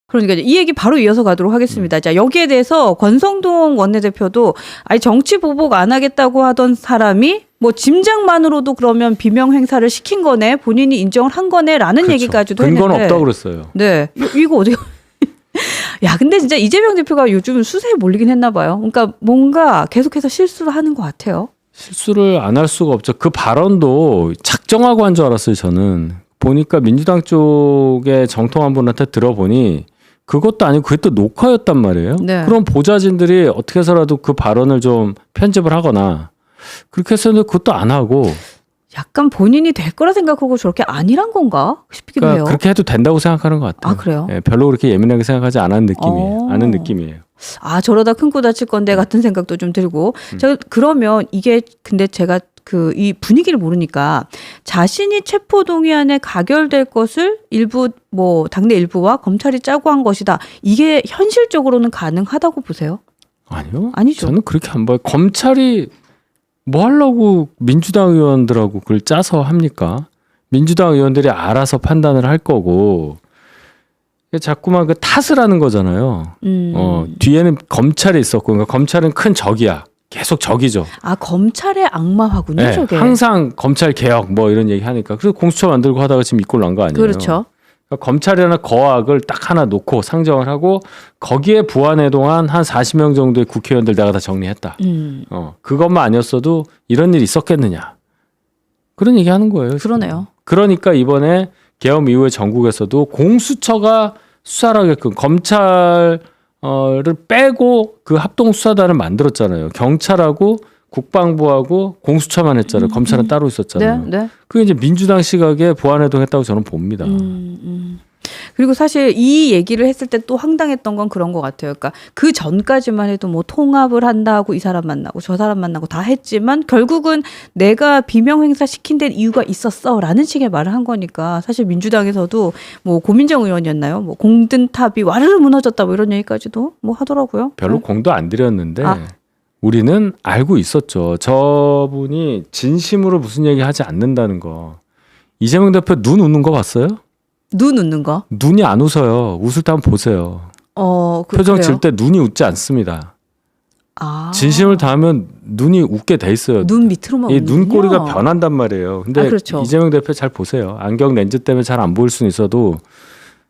그러니까 이 얘기 바로 이어서 가도록 하겠습니다. 자, 여기에 대해서 권성동 원내대표도 아니 정치 보복 안 하겠다고 하던 사람이 뭐 짐작만으로도 그러면 비명 행사를 시킨 거네, 본인이 인정을 한 거네라는 그렇죠. 얘기까지도 근거는 했는데. 없다고 그랬어요. 네, 이거 어떻게? 야, 근데 진짜 이재명 대표가 요즘 수세에 몰리긴 했나 봐요. 그러니까 뭔가 계속해서 실수를 하는 것 같아요. 실수를 안 할 수가 없죠. 그 발언도 작정하고 한 줄 알았어요. 저는 보니까 민주당 쪽에 정통한 분한테 들어보니 그것도 아니고 그게 또 녹화였단 말이에요. 네. 그럼 보좌진들이 어떻게 해서라도 그 발언을 좀 편집을 하거나 그렇게 해서는 그것도 안 하고. 약간 본인이 될 거라 생각하고 저렇게 아니란 건가 싶기도 그러니까 해요. 그렇게 해도 된다고 생각하는 것 같아요. 아, 그래요? 예, 별로 그렇게 예민하게 생각하지 않은 느낌이에요. 아는 느낌이에요. 아, 저러다 큰 코 다칠 건데 같은 생각도 좀 들고. 그러면 이게 근데 제가 이 분위기를 모르니까 자신이 체포동의안에 가결될 것을 일부 뭐 당내 일부와 검찰이 짜고 한 것이다. 이게 현실적으로는 가능하다고 보세요? 아니요. 아니죠. 저는 그렇게 안 봐요. 검찰이 뭐 하려고 민주당 의원들하고 그걸 짜서 합니까? 민주당 의원들이 알아서 판단을 할 거고 자꾸만 그 탓을 하는 거잖아요. 뒤에는 검찰이 있었고, 그러니까 검찰은 큰 적이야. 계속 적이죠. 아, 검찰의 악마화군요, 네, 저게. 항상 검찰 개혁 뭐 이런 얘기 하니까 그래서 공수처 만들고 하다가 지금 이꼴 난 거 아니에요. 그렇죠. 그러니까 검찰이라는 거악을 딱 하나 놓고 상정을 하고 거기에 부안해 동안 한 40명 정도의 국회의원들 내가 다 정리했다. 그것만 아니었어도 이런 일이 있었겠느냐. 그런 얘기 하는 거예요. 지금. 그러네요. 그러니까 이번에 계엄 이후에 전국에서도 공수처가 수사를 하게끔 검찰을 빼고 그 합동수사단을 만들었잖아요. 경찰하고 국방부하고 공수처만 했잖아요. 검찰은 따로 있었잖아요. 네, 네. 그게 이제 민주당 시각에 보완해동했다고 저는 봅니다. 그리고 사실 이 얘기를 했을 때 또 황당했던 건 그런 것 같아요. 그러니까 그 전까지만 해도 뭐 통합을 한다고 이 사람 만나고 저 사람 만나고 다 했지만 결국은 내가 비명 행사 시킨 데는 이유가 있었어라는 식의 말을 한 거니까 사실 민주당에서도 뭐 고민정 의원이었나요? 뭐 공든탑이 와르르 무너졌다 뭐 이런 얘기까지도 뭐 하더라고요. 별로 네. 공도 안 들였는데 우리는 알고 있었죠. 저분이 진심으로 무슨 얘기 하지 않는다는 거. 이재명 대표 눈 웃는 거 봤어요? 눈 웃는 거? 눈이 안 웃어요. 웃을 때 한번 보세요. 표정 질 때 눈이 웃지 않습니다. 아. 진심을 다하면 눈이 웃게 돼 있어요. 눈 밑으로만 이 눈꼬리가 변한단 말이에요. 근데 그렇죠. 이재명 대표 잘 보세요. 안경 렌즈 때문에 잘 안 보일 수는 있어도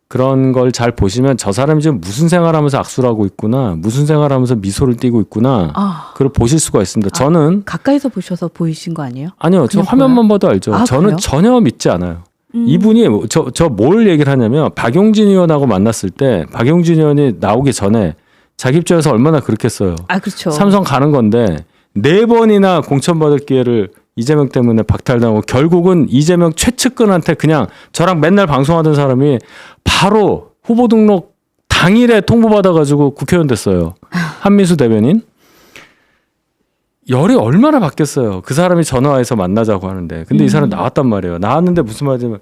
그런 걸 잘 보시면 저 사람이 지금 무슨 생활하면서 악수를 하고 있구나, 무슨 생활하면서 미소를 띠고 있구나, 그걸 보실 수가 있습니다. 저는 가까이서 보셔서 보이신 거 아니에요? 아니요, 저 화면만 봐도 알죠. 저는 그래요? 전혀 믿지 않아요. 이분이 저 뭘 얘기를 하냐면 박용진 의원하고 만났을 때 박용진 의원이 나오기 전에 자기 입장에서 얼마나 그렇겠어요. 아, 그렇죠. 삼성 가는 건데 4번이나 공천받을 기회를 이재명 때문에 박탈당하고 결국은 이재명 최측근한테 그냥 저랑 맨날 방송하던 사람이 바로 후보 등록 당일에 통보받아가지고 국회의원 됐어요. 한민수 대변인. 열이 얼마나 받겠어요. 그 사람이 전화해서 만나자고 하는데. 근데 이 사람 나왔단 말이에요. 나왔는데 무슨 말이냐면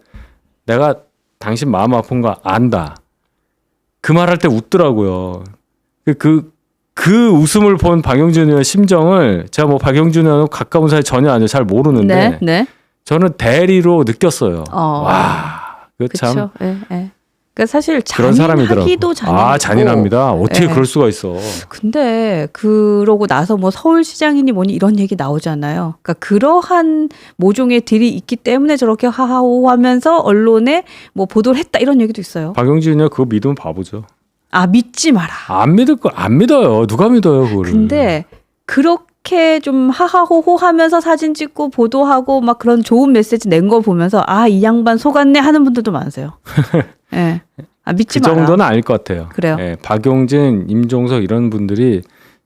내가 당신 마음 아픈 거 안다. 그 말할 때 웃더라고요. 그 웃음을 본 박용진 의원 심정을 제가 뭐 박용진 의원 가까운 사이 전혀 아니에요. 잘 모르는데 네. 저는 대리로 느꼈어요. 와, 그 참. 그렇죠. 네. 그러니까 사실 그런 사람이더라고. 잔인하기도 잔인하고. 아, 잔인합니다. 어떻게 네. 그럴 수가 있어. 근데 그러고 나서 뭐 서울시장이니 뭐니 이런 얘기 나오잖아요. 그러니까 그러한 모종의 딜이 있기 때문에 저렇게 하하호하면서 언론에 뭐 보도를 했다 이런 얘기도 있어요. 박용진 의원 그거 믿으면 바보죠. 아, 믿지 마라. 안 믿어요. 누가 믿어요, 그거를. 근데 그렇게 좀 하하호호 하면서 사진 찍고 보도하고 막 그런 좋은 메시지 낸 거 보면서 아, 이 양반 속았네 하는 분들도 많으세요. 네. 아, 믿지 그 마라. 정도는 아닐 것 같아요. 그래요? 예, 박용진, 임종석 이런 분들이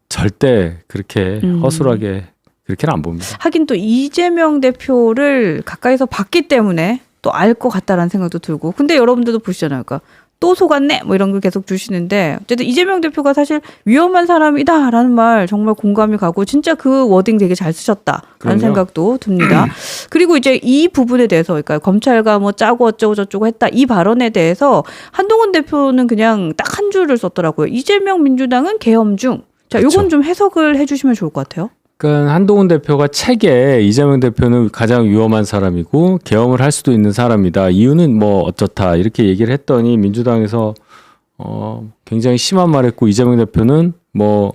절대 그렇게 허술하게 그렇게는 안 봅니다. 하긴 또 이재명 대표를 가까이서 봤기 때문에 또 알 것 같다라는 생각도 들고. 근데 여러분들도 보시잖아요. 그러니까 또 속았네 뭐 이런 걸 계속 주시는데 어쨌든 이재명 대표가 사실 위험한 사람이다라는 말 정말 공감이 가고 진짜 그 워딩 되게 잘 쓰셨다라는 그럼요. 생각도 듭니다. 그리고 이제 이 부분에 대해서 그러니까 검찰과 뭐 짜고 어쩌고 저쩌고 했다 이 발언에 대해서 한동훈 대표는 그냥 딱 한 줄을 썼더라고요. 이재명 민주당은 계엄 중. 자, 그렇죠. 요건 좀 해석을 해주시면 좋을 것 같아요. 그러니까 한동훈 대표가 책에 이재명 대표는 가장 위험한 사람이고 계엄을 할 수도 있는 사람이다. 이유는 뭐 어쩌다 이렇게 얘기를 했더니 민주당에서 굉장히 심한 말했고 이재명 대표는 뭐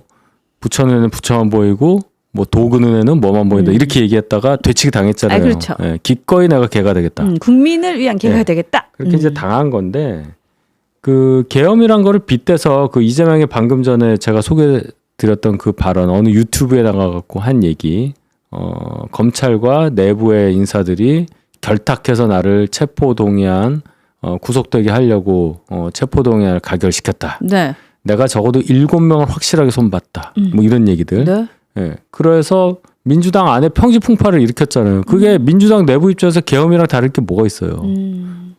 부처 눈에는 부처만 보이고 뭐 도구 눈에는 뭐만 보인다 이렇게 얘기했다가 되치기 당했잖아요. 그렇죠. 예, 기꺼이 내가 개가 되겠다. 국민을 위한 개가 되겠다. 그렇게 이제 당한 건데 그 계엄이란 거를 빗대서 그 이재명이 방금 전에 제가 소개드렸던 그 발언 어느 유튜브에 나가갖고 한 얘기 검찰과 내부의 인사들이 결탁해서 나를 체포동의안 구속되게 하려고 체포동의안을 가결시켰다. 네. 내가 적어도 7명을 확실하게 손봤다. 뭐 이런 얘기들. 네. 예. 그래서 민주당 안에 평지 풍파를 일으켰잖아요. 그게 민주당 내부 입장에서 계엄이랑 다를 게 뭐가 있어요.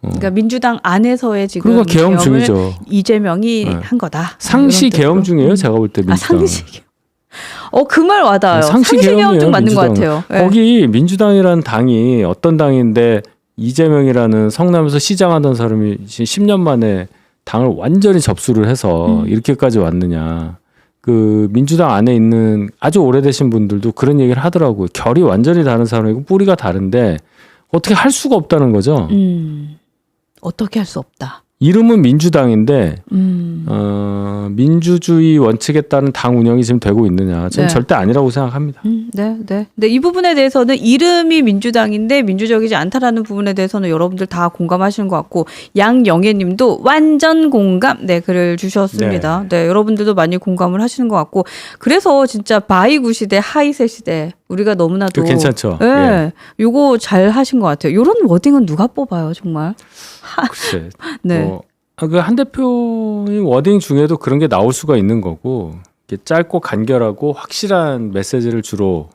그러니까 민주당 안에서의 지금 그러니까 계엄 중이죠. 이재명이 네. 한 거다. 상시 계엄 중이에요. 제가 볼 때 민주당. 상시 계엄. 그 말 와닿아요. 상시 계엄 중 맞는 것 같아요. 네. 거기 민주당이라는 당이 어떤 당인데 이재명이라는 성남에서 시장하던 사람이 10년 만에 당을 완전히 접수를 해서 이렇게까지 왔느냐. 그 민주당 안에 있는 아주 오래되신 분들도 그런 얘기를 하더라고요. 결이 완전히 다른 사람이고 뿌리가 다른데 어떻게 할 수가 없다는 거죠. 어떻게 할 수 없다. 이름은 민주당인데 민주주의 원칙에 따른 당 운영이 지금 되고 있느냐. 저는 네. 절대 아니라고 생각합니다. 네, 네. 근데 이 부분에 대해서는 이름이 민주당인데 민주적이지 않다라는 부분에 대해서는 여러분들 다 공감하시는 것 같고 양영애님도 완전 공감 네 글을 주셨습니다. 네, 여러분들도 많이 공감을 하시는 것 같고 그래서 진짜 바이구 시대 하이세 시대 우리가 너무나도 괜찮죠. 네, 예. 요거 잘 하신 것 같아요. 요런 워딩은 누가 뽑아요, 정말? 글쎄. 네. 그 한 대표의 워딩 중에도 그런 게 나올 수가 있는 거고 이렇게 짧고 간결하고 확실한 메시지를 주로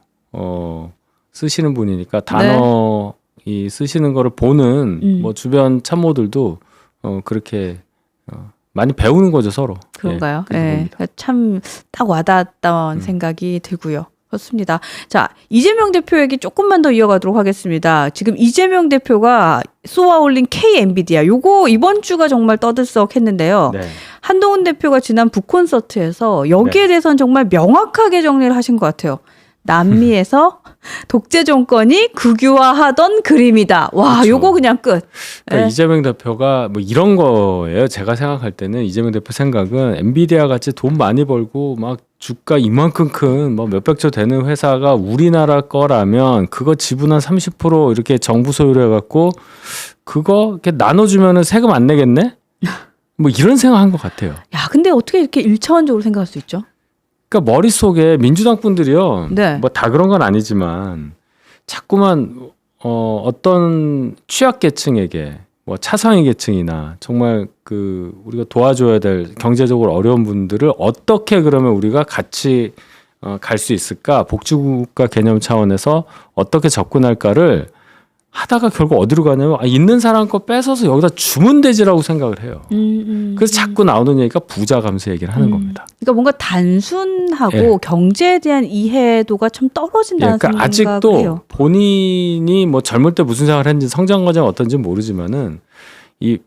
쓰시는 분이니까 단어 이 쓰시는 거를 보는 뭐 주변 참모들도 그렇게 많이 배우는 거죠 서로. 그런가요? 예, 네. 참 딱 와닿았던 생각이 들고요. 그렇습니다. 자, 이재명 대표 얘기 조금만 더 이어가도록 하겠습니다. 지금 이재명 대표가 쏘아 올린 K 엔비디아 요거 이번 주가 정말 떠들썩했는데요. 네. 한동훈 대표가 지난 북콘서트에서 여기에 대해서는 정말 명확하게 정리를 하신 것 같아요. 남미에서 독재 정권이 국유화하던 그림이다. 와, 그렇죠. 요거 그냥 끝. 그러니까 네. 이재명 대표가 뭐 이런 거예요. 제가 생각할 때는 이재명 대표 생각은 엔비디아 같이 돈 많이 벌고 막 주가 이만큼 큰 뭐 몇백 조 되는 회사가 우리나라 거라면 그거 지분 한 30% 이렇게 정부 소유로 해갖고 그거 이렇게 나눠주면은 세금 안 내겠네? 뭐 이런 생각한 것 같아요. 야, 근데 어떻게 이렇게 일차원적으로 생각할 수 있죠? 그러니까 머릿속에 민주당 분들이요. 네. 뭐 다 그런 건 아니지만 자꾸만 어떤 취약계층에게 뭐 차상위 계층이나 정말 그 우리가 도와줘야 될 경제적으로 어려운 분들을 어떻게 그러면 우리가 같이 갈 수 있을까? 복지국가 개념 차원에서 어떻게 접근할까를 하다가 결국 어디로 가냐면 있는 사람 거 뺏어서 여기다 주면 되지라고 생각을 해요. 그래서 자꾸 나오는 얘기가 부자 감세 얘기를 하는 겁니다. 그러니까 뭔가 단순하고 예. 경제에 대한 이해도가 좀 떨어진다는 그러니까 생각을 아직도 해요. 본인이 뭐 젊을 때 무슨 생각을 했는지 성장 과정이 어떤지 모르지만은 이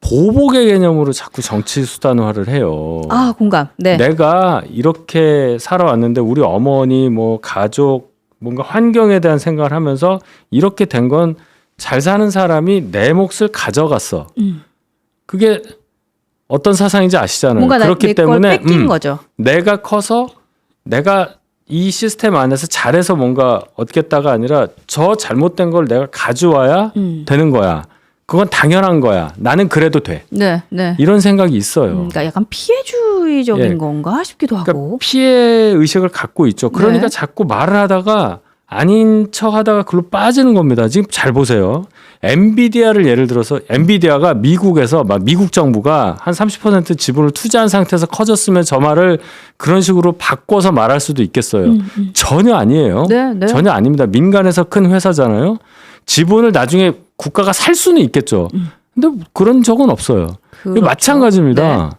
보복의 개념으로 자꾸 정치 수단화를 해요. 아, 공감. 네. 내가 이렇게 살아왔는데 우리 어머니 뭐 가족 뭔가 환경에 대한 생각을 하면서 이렇게 된 건 잘 사는 사람이 내 몫을 가져갔어. 그게 어떤 사상인지 아시잖아요. 뭔가 그렇기 내 때문에 걸 뺏긴 거죠. 내가 커서 내가 이 시스템 안에서 잘해서 뭔가 얻겠다가 아니라 저 잘못된 걸 내가 가져와야 되는 거야. 그건 당연한 거야. 나는 그래도 돼. 네, 네. 이런 생각이 있어요. 그러니까 약간 피해주의적인 예. 건가 싶기도 하고. 그러니까 피해 의식을 갖고 있죠. 그러니까 네. 자꾸 말을 하다가 아닌 척 하다가 그걸로 빠지는 겁니다. 지금 잘 보세요. 엔비디아를 예를 들어서 엔비디아가 미국에서 미국 정부가 한 30% 지분을 투자한 상태에서 커졌으면 저 말을 그런 식으로 바꿔서 말할 수도 있겠어요. 전혀 아니에요. 네, 네. 전혀 아닙니다. 민간에서 큰 회사잖아요. 지분을 나중에 국가가 살 수는 있겠죠. 근데 그런 적은 없어요. 그렇죠. 마찬가지입니다.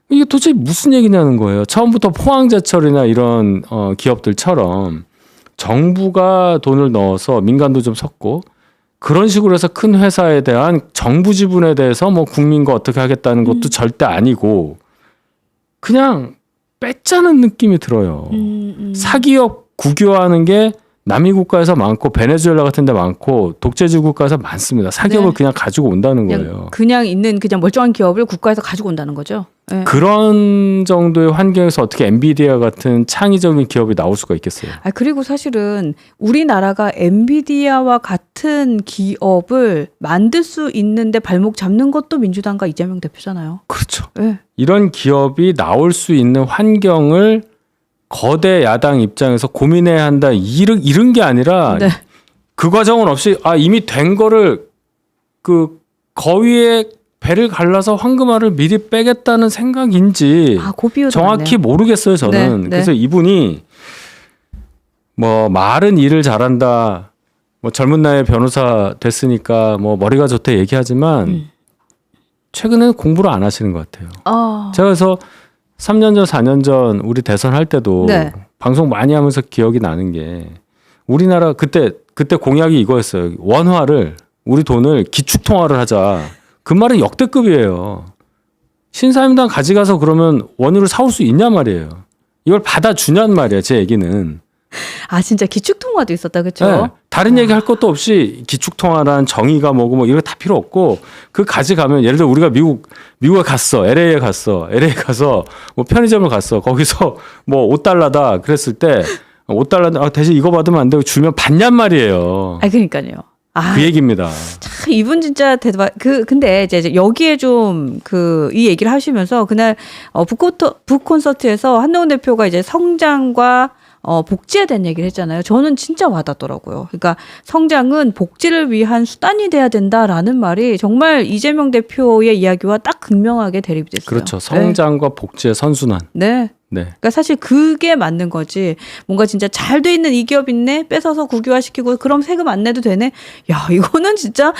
이게 도대체 무슨 얘기냐는 거예요. 처음부터 포항제철이나 이런 기업들처럼 정부가 돈을 넣어서 민간도 좀 섞고 그런 식으로 해서 큰 회사에 대한 정부 지분에 대해서 뭐 국민과 어떻게 하겠다는 것도 절대 아니고 그냥 뺏자는 느낌이 들어요. 사기업 국유화하는 게 남미 국가에서 많고 베네수엘라 같은 데 많고 독재지 국가에서 많습니다. 사기업을 네. 그냥 가지고 온다는 거예요. 그냥 있는 그냥 멀쩡한 기업을 국가에서 가지고 온다는 거죠. 네. 그런 정도의 환경에서 어떻게 엔비디아 같은 창의적인 기업이 나올 수가 있겠어요? 그리고 사실은 우리나라가 엔비디아와 같은 기업을 만들 수 있는데 발목 잡는 것도 민주당과 이재명 대표잖아요. 그렇죠. 네. 이런 기업이 나올 수 있는 환경을 거대 야당 입장에서 고민해야 한다. 이런 게 아니라 네. 그 과정은 없이 이미 된 거를 그 거위에 배를 갈라서 황금알을 미리 빼겠다는 생각인지 고비유도 정확히 맞네요. 모르겠어요. 저는. 네. 그래서 이분이 뭐 말은 일을 잘한다. 뭐 젊은 나이에 변호사 됐으니까 뭐 머리가 좋다 얘기하지만 최근에는 공부를 안 하시는 것 같아요. 제가 그래서 3년 전, 4년 전 우리 대선 할 때도 네. 방송 많이 하면서 기억이 나는 게 우리나라 그때 공약이 이거였어요. 원화를 우리 돈을 기축통화를 하자. 그 말은 역대급이에요. 신사임당 가져가서 그러면 원유를 사올 수 있냐 말이에요. 이걸 받아주냔 말이에요. 제 얘기는. 진짜 기축통화도 있었다, 그렇죠? 네. 다른 얘기 할 것도 없이 기축통화란 정의가 뭐고 뭐 이런 거 다 필요 없고 그 가져가면 예를 들어 우리가 미국에 갔어. LA에 가서 뭐 편의점을 갔어. 거기서 뭐 $5다 그랬을 때 $5 대신 이거 받으면 안 되고 주면 받냔 말이에요. 그러니까요. 그 얘기입니다. 참 이분 진짜 대박. 근데 이제 여기에 좀 이 얘기를 하시면서 그날 북콘서트에서 한동훈 대표가 이제 성장과 복지에 대한 얘기를 했잖아요. 저는 진짜 와닿더라고요. 그러니까 성장은 복지를 위한 수단이 돼야 된다라는 말이 정말 이재명 대표의 이야기와 딱 극명하게 대립이 됐어요. 그렇죠. 성장과 복지의 선순환. 네. 그러니까 사실 그게 맞는 거지. 뭔가 진짜 잘 돼 있는 이 기업 있네. 뺏어서 국유화시키고 그럼 세금 안 내도 되네. 야, 이거는 진짜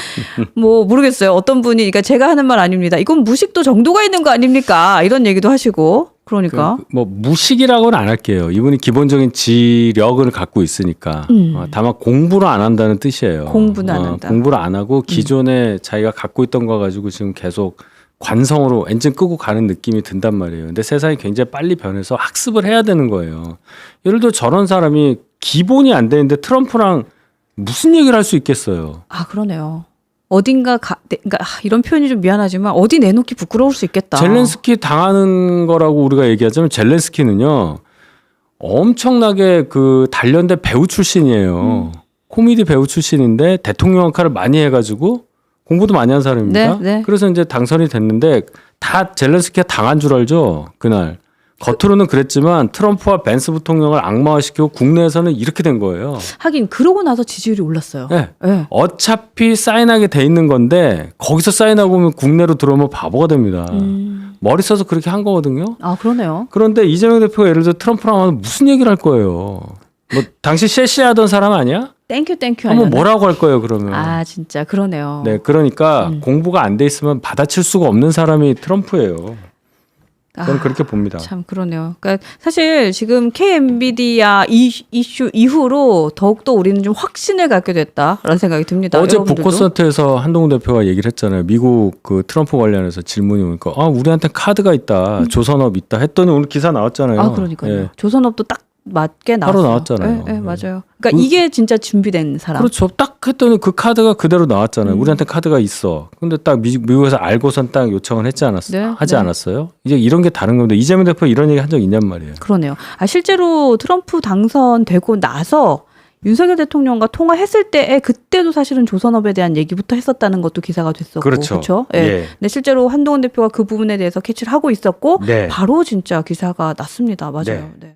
뭐 모르겠어요. 어떤 분이 그러니까 제가 하는 말 아닙니다. 이건 무식도 정도가 있는 거 아닙니까? 이런 얘기도 하시고. 그러니까 뭐 무식이라고는 안 할게요. 이분이 기본적인 지력을 갖고 있으니까. 다만 공부를 안 한다는 뜻이에요. 공부는 안 한다. 공부를 안 하고 기존에 자기가 갖고 있던 거 가지고 지금 계속 관성으로 엔진 끄고 가는 느낌이 든단 말이에요. 근데 세상이 굉장히 빨리 변해서 학습을 해야 되는 거예요. 예를 들어 저런 사람이 기본이 안 되는데 트럼프랑 무슨 얘기를 할 수 있겠어요. 그러네요. 어딘가 그러니까 이런 표현이 좀 미안하지만 어디 내놓기 부끄러울 수 있겠다. 젤렌스키 당하는 거라고 우리가 얘기하자면 젤렌스키는요. 엄청나게 그 단련된 배우 출신이에요. 코미디 배우 출신인데 대통령 역할을 많이 해가지고 공부도 많이 한 사람입니다. 네. 그래서 이제 당선이 됐는데 다 젤렌스키가 당한 줄 알죠. 그날. 겉으로는 그랬지만 트럼프와 벤스 부통령을 악마화시키고 국내에서는 이렇게 된 거예요. 하긴 그러고 나서 지지율이 올랐어요. 네. 네. 어차피 사인하게 돼 있는 건데 거기서 사인하고 오면 국내로 들어오면 바보가 됩니다. 머리 써서 그렇게 한 거거든요. 그러네요. 그런데 이재명 대표가 예를 들어 트럼프랑 하면 무슨 얘기를 할 거예요. 뭐 당시 셰시하던 사람 아니야? 땡큐 한번 뭐라고 할 거예요 그러면. 진짜 그러네요. 네, 그러니까 공부가 안 돼 있으면 받아칠 수가 없는 사람이 트럼프예요. 저는 그렇게 봅니다. 참 그러네요. 그러니까 사실 지금 K-엔비디아 이슈 이후로 더욱더 우리는 좀 확신을 갖게 됐다라는 생각이 듭니다. 어제 여러분들도. 북콘서트에서 한동훈 대표가 얘기를 했잖아요. 미국 그 트럼프 관련해서 질문이 오니까 우리한테 카드가 있다. 조선업 있다. 했더니 오늘 기사 나왔잖아요. 그러니까요. 예. 조선업도 딱 맞게 나왔어요. 바로 나왔잖아요. 네, 맞아요. 그러니까 이게 진짜 준비된 사람. 그렇죠. 딱 했더니 그 카드가 그대로 나왔잖아요. 우리한테 카드가 있어. 근데 딱 미국에서 알고선 딱 요청을 하지 않았어요? 이제 이런 게 다른 겁니다. 이재명 대표 이런 얘기 한 적 있냔 말이에요. 그러네요. 실제로 트럼프 당선되고 나서 윤석열 대통령과 통화했을 때에 그때도 사실은 조선업에 대한 얘기부터 했었다는 것도 기사가 됐었고. 그렇죠. 예. 예. 근데 실제로 한동훈 대표가 그 부분에 대해서 캐치를 하고 있었고 네. 바로 진짜 기사가 났습니다. 맞아요. 네. 네.